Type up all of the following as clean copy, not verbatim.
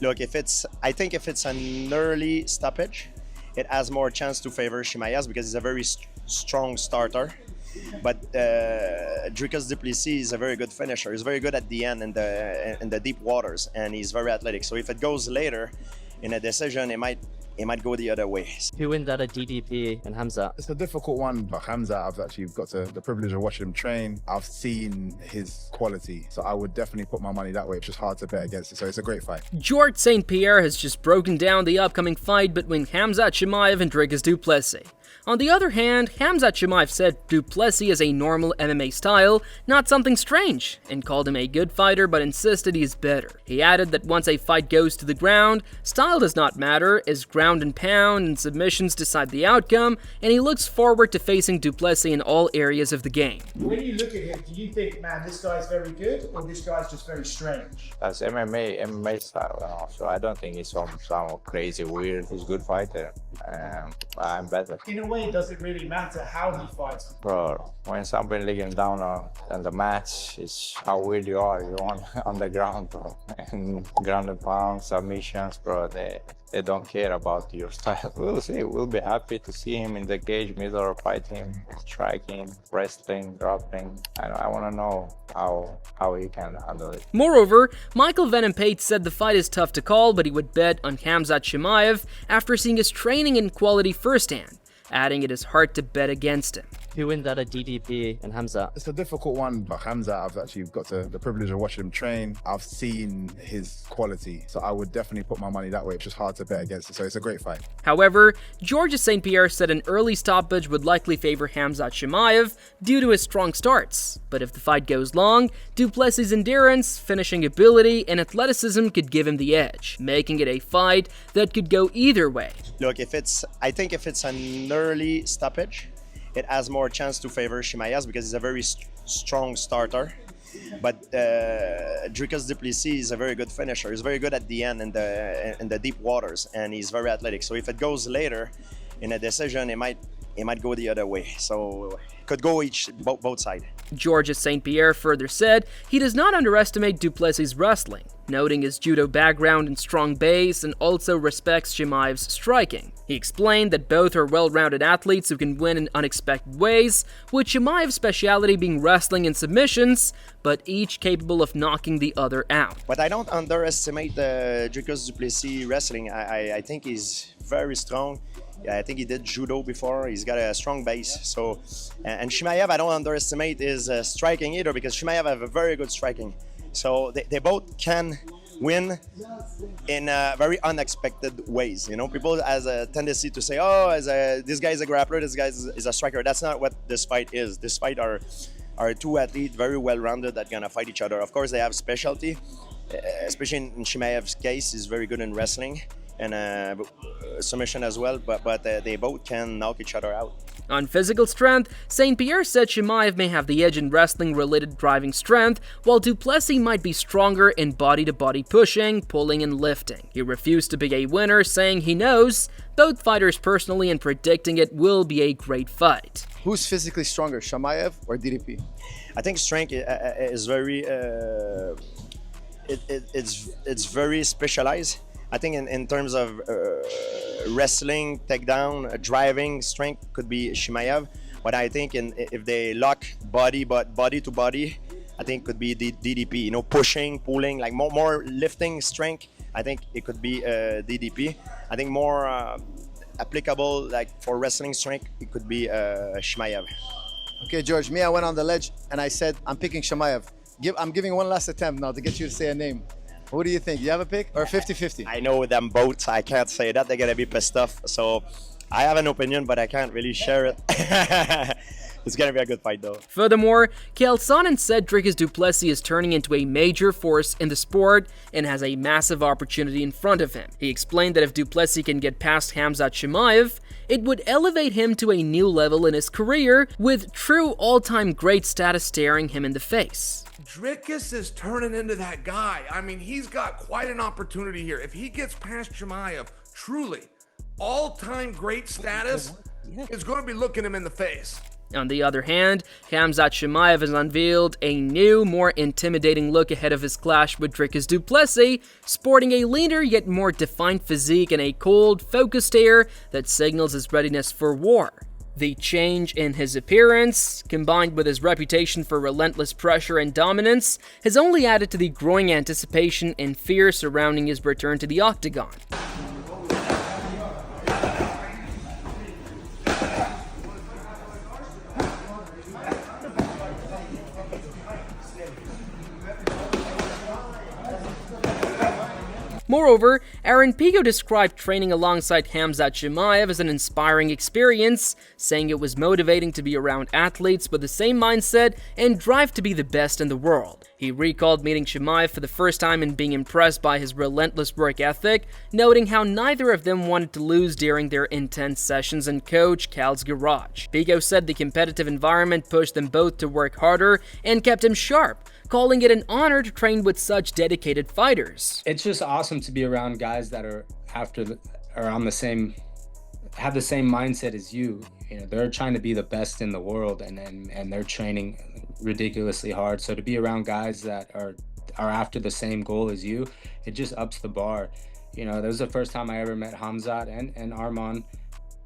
Look, I think if it's an early stoppage, it has more chance to favor Chimaev because he's a very strong starter. But Dricus du Plessis is a very good finisher. He's very good at the end in the deep waters, and he's very athletic. So if it goes later in a decision, it might go the other way. Who wins out of DDP and Khamzat? It's a difficult one, but Khamzat, I've actually got the privilege of watching him train. I've seen his quality, so I would definitely put my money that way. It's just hard to bet against it, so it's a great fight. Georges St. Pierre has just broken down the upcoming fight between Khamzat Chimaev and Dricus du Plessis. On the other hand, Khamzat Chimaev said du Plessis is a normal MMA style, not something strange, and called him a good fighter but insisted he's better. He added that once a fight goes to the ground, style does not matter, as ground and pound and submissions decide the outcome, and he looks forward to facing du Plessis in all areas of the game. When you look at him, do you think, man, this guy's very good, or this guy's just very strange? That's MMA style, you know, so I don't think he's some crazy, weird. He's a good fighter. I'm better. In a way, does it really matter how he fights? Bro, when somebody laying down on the match, it's how weird you are. You're on the ground, bro. And ground and pound, submissions, bro, they don't care about your style. We'll see. We'll be happy to see him in the cage, middle, or fighting, striking, wrestling, dropping. I want to know how he can handle it. Moreover, Michael Venom Pate said the fight is tough to call, but he would bet on Khamzat Chimaev after seeing his training and quality firsthand, adding it is hard to bet against him. Who wins out of DDP and Khamzat? It's a difficult one, but Khamzat, I've actually got the privilege of watching him train. I've seen his quality, so I would definitely put my money that way. It's just hard to bet against it, so it's a great fight. However, Georges St. Pierre said an early stoppage would likely favor Khamzat Chimaev due to his strong starts. But if the fight goes long, du Plessis' endurance, finishing ability, and athleticism could give him the edge, making it a fight that could go either way. Look, I think if it's an early stoppage, it has more chance to favor Chimaev because he's a very strong starter. But Dricus du Plessis is a very good finisher. He's very good at the end in the deep waters, and he's very athletic. So if it goes later in a decision, it might go the other way. So it could go both sides. Georges St. Pierre further said he does not underestimate du Plessis' wrestling, noting his judo background and strong base, and also respects Chimaev's striking. He explained that both are well-rounded athletes who can win in unexpected ways, with Chimaev's speciality being wrestling and submissions, but each capable of knocking the other out. But I don't underestimate Dricus du Plessis wrestling. I think he's very strong. Yeah, I think he did judo before. He's got a strong base. So, and Chimaev, I don't underestimate his striking either, because Chimaev have a very good striking. So they both can win in very unexpected ways. You know, people has a tendency to say, "Oh, this guy is a grappler, this guy is a striker." That's not what this fight is. This fight are two athletes, very well-rounded, that gonna fight each other. Of course, they have specialty, especially in Chimaev's case. He's very good in wrestling and submission as well, but they both can knock each other out. On physical strength, St. Pierre said Chimaev may have the edge in wrestling-related driving strength, while du Plessis might be stronger in body-to-body pushing, pulling, and lifting. He refused to be a winner, saying he knows both fighters personally and predicting it will be a great fight. Who's physically stronger, Chimaev or DDP? I think strength is very it's very specialized. I think in terms of wrestling, takedown, driving, strength could be Chimaev. But I think if they lock body to body, I think could be DDP. You know, pushing, pulling, like more lifting strength. I think it could be DDP. I think more applicable, like for wrestling strength, it could be Chimaev. Okay, George, I went on the ledge and I said I'm picking Chimaev. I'm giving one last attempt now to get you to say a name. What do you think? You have a pick or 50-50? I know them both. I can't say that. They're gonna be pissed off. So I have an opinion, but I can't really share it. It's gonna be a good fight, though. Furthermore, Khamzat said Dricus du Plessis is turning into a major force in the sport and has a massive opportunity in front of him. He explained that if du Plessis can get past Khamzat Chimaev, it would elevate him to a new level in his career, with true all-time great status staring him in the face. Dricus is turning into that guy. I mean, he's got quite an opportunity here. If he gets past Chimaev, truly, all-time great status is going to be looking him in the face. On the other hand, Khamzat Chimaev has unveiled a new, more intimidating look ahead of his clash with Dricus du Plessis, sporting a leaner yet more defined physique and a cold, focused air that signals his readiness for war. The change in his appearance, combined with his reputation for relentless pressure and dominance, has only added to the growing anticipation and fear surrounding his return to the octagon. Moreover, Aaron Pico described training alongside Khamzat Chimaev as an inspiring experience, saying it was motivating to be around athletes with the same mindset and drive to be the best in the world. He recalled meeting Chimaev for the first time and being impressed by his relentless work ethic, noting how neither of them wanted to lose during their intense sessions in Coach Cal's garage. Pico said the competitive environment pushed them both to work harder and kept him sharp, calling it an honor to train with such dedicated fighters. It's just awesome to be around guys that are have the same mindset as you. You know, they're trying to be the best in the world, and they're training ridiculously hard. So to be around guys that are after the same goal as you, it just ups the bar. You know, that was the first time I ever met Khamzat and Arman.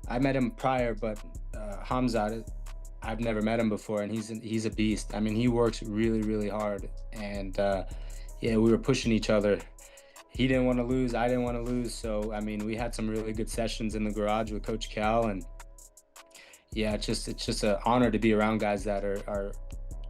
I met him prior, but Khamzat, I've never met him before, and he's a beast. I mean, he works really, really hard, and yeah, we were pushing each other. He didn't want to lose, I didn't want to lose, so I mean, we had some really good sessions in the garage with Coach Cal, and yeah, it's just an honor to be around guys that are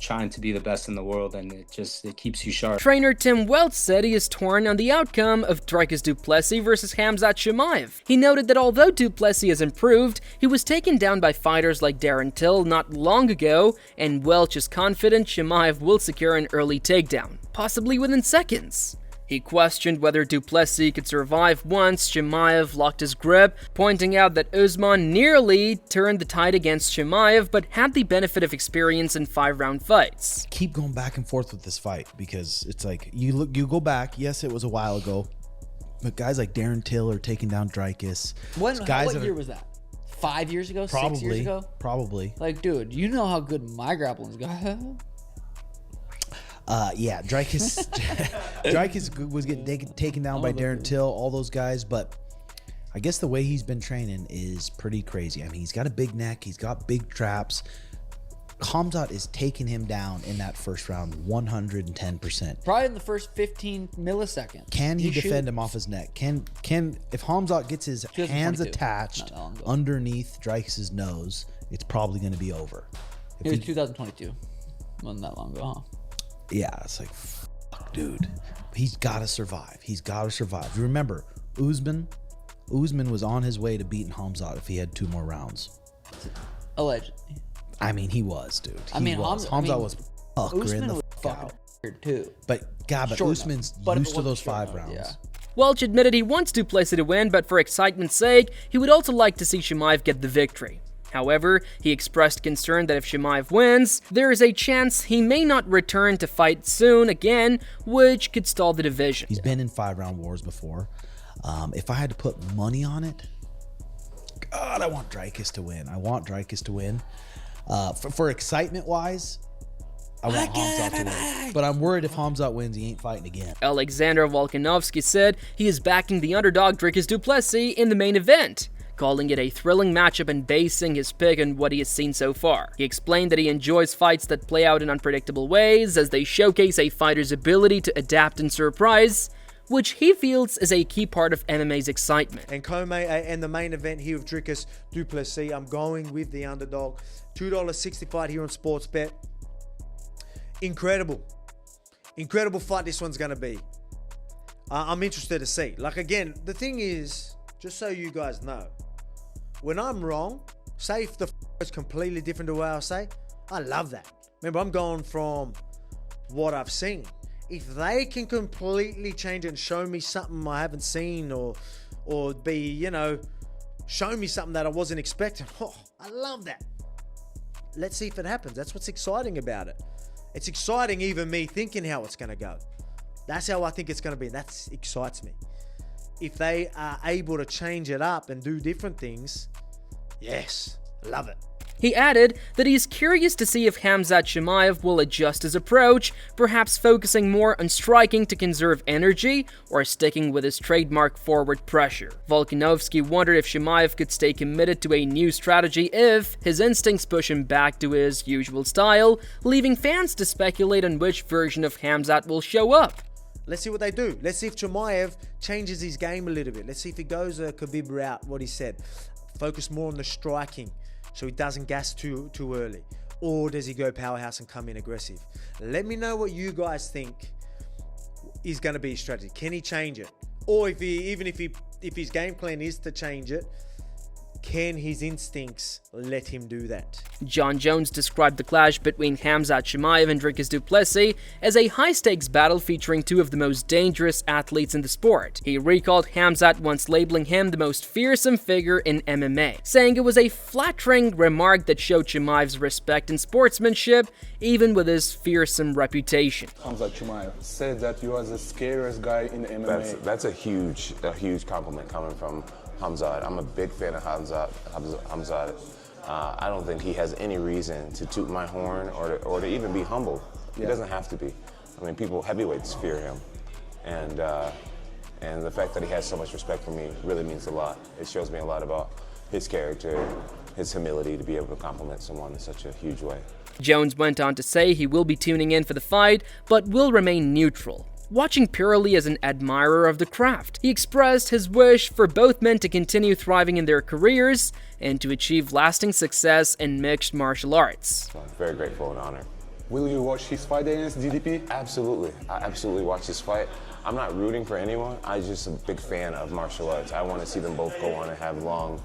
trying to be the best in the world, and it keeps you sharp. Trainer Tim Welch said he is torn on the outcome of Dricus du Plessis versus Khamzat Chimaev. He noted that although du Plessis has improved, he was taken down by fighters like Darren Till not long ago, and Welch is confident Chimaev will secure an early takedown, possibly within seconds. He questioned whether du Plessis could survive once Chimaev locked his grip, pointing out that Usman nearly turned the tide against Chimaev, but had the benefit of experience in 5-round fights. Keep going back and forth with this fight, because it's like, you go back, yes, it was a while ago, but guys like Darren Till are taking down Dricus. What year was that? 5 years ago? Probably, 6 years ago? Probably. Like, dude, you know how good my grappling's got. Yeah, Dricus was getting taken down by Darren Till, all those guys, but I guess the way he's been training is pretty crazy. I mean, he's got a big neck, he's got big traps. Khamzat is taking him down in that first round 110%. Probably in the first 15 milliseconds. Can he defend him off his neck? Can if Khamzat gets his hands attached underneath Dricus's nose, it's probably going to be over. It was 2022. Wasn't that long ago, huh? Yeah, it's like, fuck, dude. He's got to survive. He's got to survive. You remember, Usman was on his way to beating Khamzat if he had 2 more rounds. Allegedly. I mean, he was, dude. Khamzat was fuckering the fuck out. Too. But Usman's used to those 5 rounds. Yeah. Welch admitted he wants du Plessis to win, but for excitement's sake, he would also like to see Chimaev get the victory. However, he expressed concern that if Chimaev wins, there is a chance he may not return to fight soon again, which could stall the division. He's been in 5-round wars before. If I had to put money on it, God, I want Dricus to win. For excitement-wise, I want Khamzat to win. But I'm worried if Khamzat wins, he ain't fighting again. Alexander Volkanovski said he is backing the underdog Dricus du Plessis in the main event, calling it a thrilling matchup and basing his pick on what he has seen so far. He explained that he enjoys fights that play out in unpredictable ways, as they showcase a fighter's ability to adapt and surprise, which he feels is a key part of MMA's excitement. And and the main event here with Dricus du Plessis, I'm going with the underdog. $2.60 fight here on Sportsbet. Incredible fight this one's going to be. I'm interested to see. Like, again, the thing is, just so you guys know, when I'm wrong, say if the is completely different to what I say, I love that. Remember, I'm going from what I've seen. If they can completely change it and show me something I haven't seen, or be, you know, show me something that I wasn't expecting, I love that. Let's see if it happens. That's what's exciting about it. It's exciting even me thinking how it's going to go. That's how I think it's going to be. That excites me. If they are able to change it up and do different things, yes, love it. He added that he's curious to see if Khamzat Chimaev will adjust his approach, perhaps focusing more on striking to conserve energy or sticking with his trademark forward pressure. Volkanovski wondered if Chimaev could stay committed to a new strategy if his instincts push him back to his usual style, leaving fans to speculate on which version of Khamzat will show up. Let's see what they do. Let's see if Chimaev changes his game a little bit. Let's see if he goes a Khabib route, what he said. Focus more on the striking so he doesn't gas too early. Or does he go powerhouse and come in aggressive? Let me know what you guys think is going to be his strategy. Can he change it? Or if his game plan is to change it, can his instincts let him do that? John Jones described the clash between Khamzat Chimaev and Dricus du Plessis as a high-stakes battle featuring two of the most dangerous athletes in the sport. He recalled Khamzat once labeling him the most fearsome figure in MMA, saying it was a flattering remark that showed Chimaev's respect and sportsmanship, even with his fearsome reputation. Khamzat Chimaev said that you are the scariest guy in MMA. That's a huge compliment coming from Khamzat. I'm a big fan of Khamzat. I don't think he has any reason to toot my horn or to even be humble. He doesn't have to be. I mean, heavyweights fear him. And the fact that he has so much respect for me really means a lot. It shows me a lot about his character, his humility to be able to compliment someone in such a huge way. Jones went on to say he will be tuning in for the fight, but will remain neutral, watching purely as an admirer of the craft. He expressed his wish for both men to continue thriving in their careers and to achieve lasting success in mixed martial arts. So I'm very grateful and honored. Will you watch his fight against DDP? Absolutely. I absolutely watch his fight. I'm not rooting for anyone. I'm just a big fan of martial arts. I want to see them both go on and have long,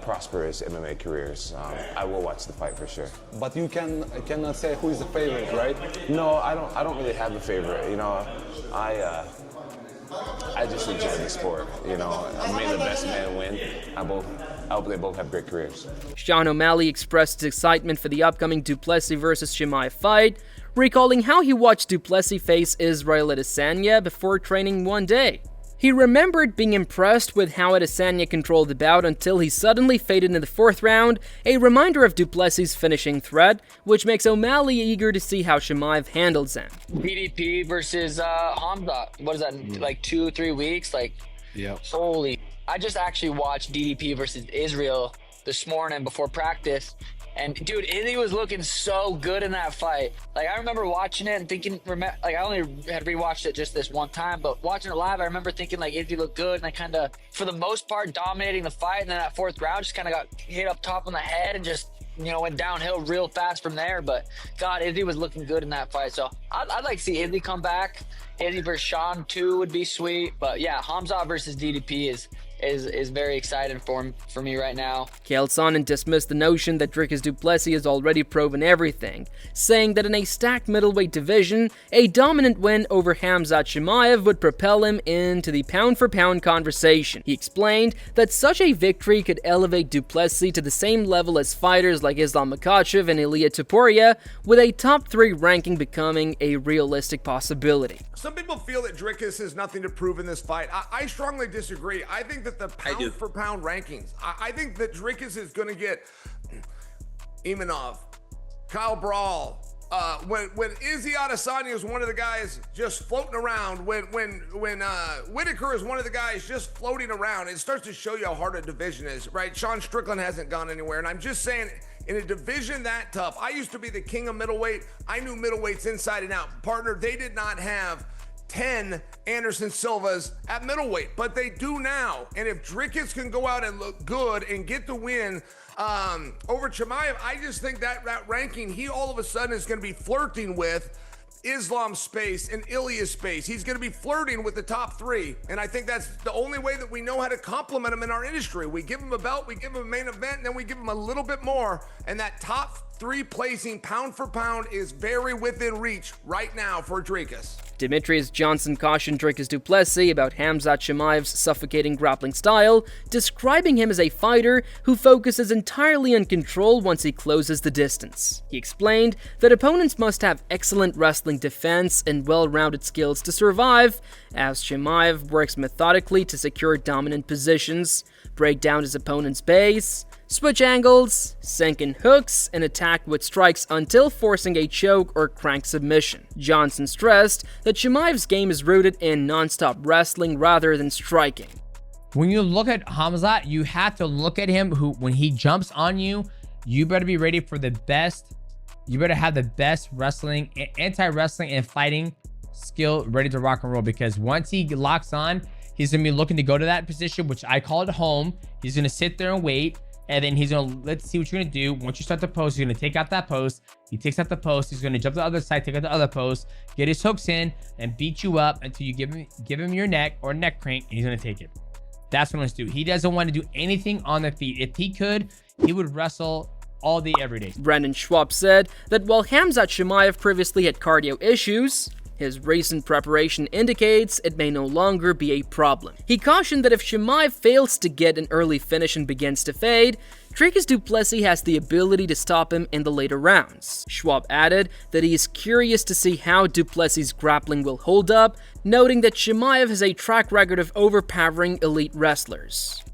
prosperous MMA careers. I will watch the fight for sure. But you cannot say who is the favorite, right? No, I don't really have a favorite. You know, I just enjoy the sport. You know, may the best man win. I hope they both have great careers. Sean O'Malley expressed his excitement for the upcoming du Plessis versus Chimaev fight, recalling how he watched du Plessis face Israel Adesanya before training one day. He remembered being impressed with how Adesanya controlled the bout until he suddenly faded in the fourth round, a reminder of du Plessis' finishing threat, which makes O'Malley eager to see how Chimaev handles him. DDP versus Khamzat. What is that, like 2-3 weeks? Like, yeah. Holy. I just actually watched DDP versus Israel this morning before practice. And dude, Izzy was looking so good in that fight. Like, I remember watching it and thinking, like, I only had rewatched it just this one time, but watching it live, I remember thinking like Izzy looked good, and I kind of, for the most part, dominating the fight. And then that fourth round just kind of got hit up top on the head and just, you know, went downhill real fast from there. But God, Izzy was looking good in that fight. So I'd like to see Izzy come back. Izzy versus Sean too would be sweet. But yeah, Khamzat versus DDP is very exciting for me right now. Chael Sonnen dismissed the notion that Dricus du Plessis has already proven everything, saying that in a stacked middleweight division, a dominant win over Khamzat Chimaev would propel him into the pound-for-pound conversation. He explained that such a victory could elevate du Plessis to the same level as fighters like Islam Makhachev and Ilia Topuria, with a top 3 ranking becoming a realistic possibility. Some people feel that Dricus has nothing to prove in this fight. I strongly disagree. I think that the pound-for-pound rankings, I think that Dricus is going to get Imanov, Kyle Brawl. When Izzy Adesanya is one of the guys just floating around, when Whitaker is one of the guys just floating around, it starts to show you how hard a division is, right? Sean Strickland hasn't gone anywhere, and I'm just saying, in a division that tough, I used to be the king of middleweight. I knew middleweights inside and out. Partner, they did not have 10 Anderson Silvas at middleweight, but they do now. And if Dricus can go out and look good and get the win over Chimaev, I just think that ranking, he all of a sudden is going to be flirting with Islam's space and Ilya's space. He's going to be flirting with the top 3. And I think that's the only way that we know how to compliment him in our industry. We give him a belt, we give him a main event, and then we give him a little bit more. And that top 3 placing pound for pound is very within reach right now for Dricus. Demetrius Johnson cautioned Dricus du Plessis about Khamzat Chimaev's suffocating grappling style, describing him as a fighter who focuses entirely on control once he closes the distance. He explained that opponents must have excellent wrestling defense and well-rounded skills to survive, as Chimaev works methodically to secure dominant positions, break down his opponent's base, switch angles, sink in hooks, and attack with strikes until forcing a choke or crank submission. Johnson stressed that Chimaev's game is rooted in non-stop wrestling rather than striking. When you look at Khamzat, you have to look at him when he jumps on you, you better be ready for the best. You better have the best wrestling, anti-wrestling and fighting skill ready to rock and roll, because once he locks on, he's going to be looking to go to that position, which I call it home. He's going to sit there and wait. And then he's going to, let's see what you're going to do. Once you start the post, he's going to take out that post. He takes out the post. He's going to jump to the other side, take out the other post, get his hooks in, and beat you up until you give him your neck or neck crank, and he's going to take it. That's what he wants to do. He doesn't want to do anything on the feet. If he could, he would wrestle all day, every day. Brendan Schwab said that while Khamzat Chimaev previously had cardio issues, his recent preparation indicates it may no longer be a problem. He cautioned that if Chimaev fails to get an early finish and begins to fade, Dricus du Plessis has the ability to stop him in the later rounds. Schwab added that he is curious to see how du Plessis' grappling will hold up, noting that Chimaev has a track record of overpowering elite wrestlers.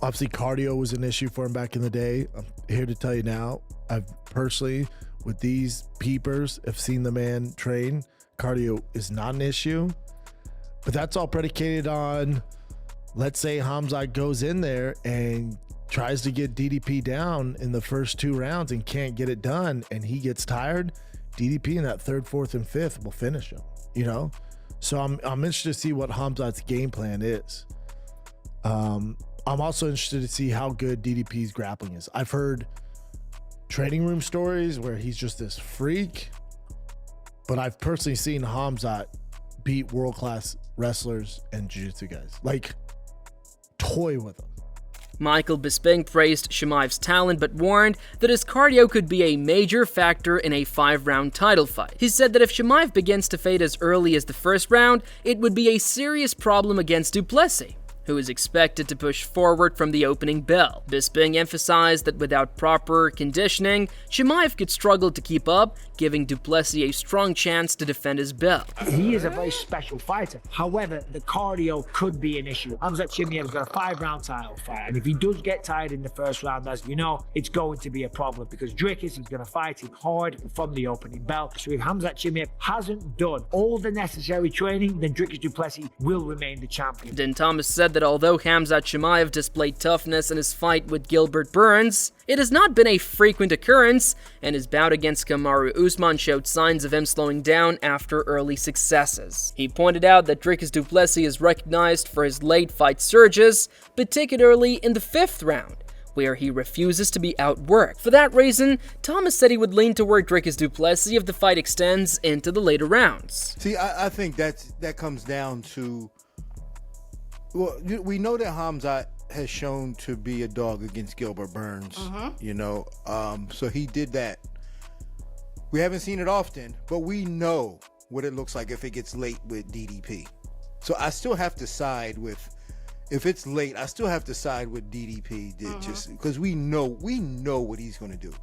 Obviously, cardio was an issue for him back in the day. I'm here to tell you now, I've personally, with these peepers, have seen the man train. Cardio is not an issue, but that's all predicated on, let's say Khamzat goes in there and tries to get DDP down in the first 2 rounds and can't get it done, and he gets tired. DDP in that 3rd, 4th, and 5th will finish him, you know? So I'm interested to see what Khamzat's game plan is. I'm also interested to see how good DDP's grappling is. I've heard training room stories where he's just this freak, but I've personally seen Khamzat beat world-class wrestlers and jiu-jitsu guys. Like, toy with them. Michael Bisping praised Chimaev's talent but warned that his cardio could be a major factor in a 5-round title fight. He said that if Chimaev begins to fade as early as the 1st round, it would be a serious problem against du Plessis, who is expected to push forward from the opening bell. Bisping emphasized that without proper conditioning, Chimaev could struggle to keep up, giving du Plessis a strong chance to defend his belt. He is a very special fighter. However, the cardio could be an issue. Khamzat Chimaev's got a 5-round title fight, and if he does get tired in the 1st round, as you know, it's going to be a problem, because Dricus is going to fight him hard from the opening bell. So if Khamzat Chimaev hasn't done all the necessary training, then Dricus du Plessis will remain the champion. Din Thomas said that although Khamzat Chimaev displayed toughness in his fight with Gilbert Burns, it has not been a frequent occurrence, and his bout against Kamaru Usman showed signs of him slowing down after early successes. He pointed out that Dricus du Plessis is recognized for his late fight surges, particularly in the 5th round, where he refuses to be outworked. For that reason, Thomas said he would lean toward Dricus du Plessis if the fight extends into the later rounds. See, I think that comes down to, well, we know that Khamzat has shown to be a dog against Gilbert Burns, you know, so he did that. We haven't seen it often, but we know what it looks like if it gets late with DDP. So I still have to side with, if it's late, I still have to side with DDP did, just because we know what he's going to do.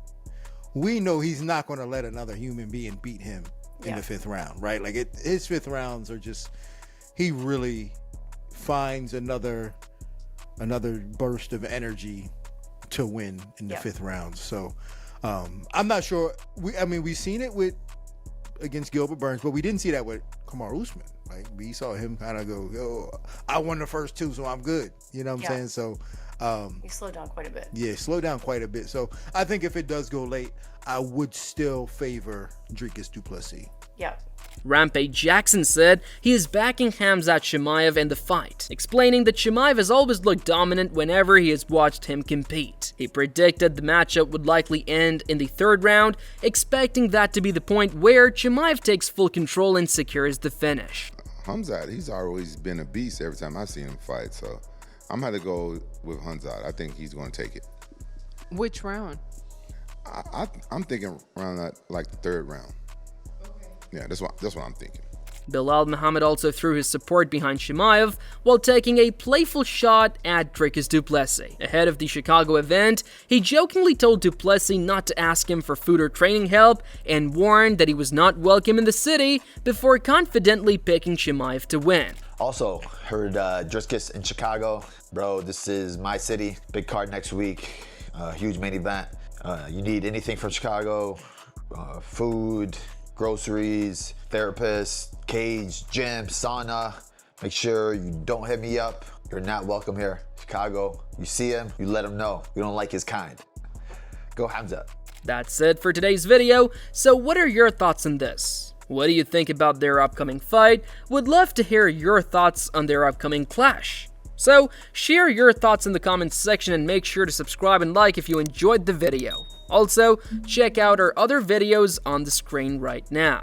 We know he's not going to let another human being beat him in the 5th round, right? Like his 5th rounds are just, he really finds another burst of energy to win in the 5th round. So I'm not sure. We've seen it against Gilbert Burns, but we didn't see that with Kamaru Usman. Like, we saw him kind of go, "Yo, I won the first 2, so I'm good." You know what I'm saying? So he slowed down quite a bit. Yeah, slowed down quite a bit. So I think if it does go late, I would still favor Dricus du Plessis. Yeah. Rampage Jackson said he is backing Khamzat Chimaev in the fight, explaining that Chimaev has always looked dominant whenever he has watched him compete. He predicted the matchup would likely end in the 3rd round, expecting that to be the point where Chimaev takes full control and secures the finish. Khamzat, he's always been a beast every time I've seen him fight, so I'm going to go with Khamzat. I think he's going to take it. Which round? I'm thinking around like the 3rd round. Yeah, that's what I'm thinking. Bilal Muhammad also threw his support behind Chimaev while taking a playful shot at Dricus du Plessis. Ahead of the Chicago event, he jokingly told du Plessis not to ask him for food or training help and warned that he was not welcome in the city before confidently picking Chimaev to win. Also, heard Driscus in Chicago. Bro, this is my city. Big card next week. Huge main event. You need anything from Chicago, food, groceries, therapist, cage, gym, sauna. Make sure you don't hit me up. You're not welcome here. Chicago, you see him, you let him know. You don't like his kind. Go Khamzat. That's it for today's video. So what are your thoughts on this? What do you think about their upcoming fight? Would love to hear your thoughts on their upcoming clash. So share your thoughts in the comments section and make sure to subscribe and like if you enjoyed the video. Also, check out our other videos on the screen right now.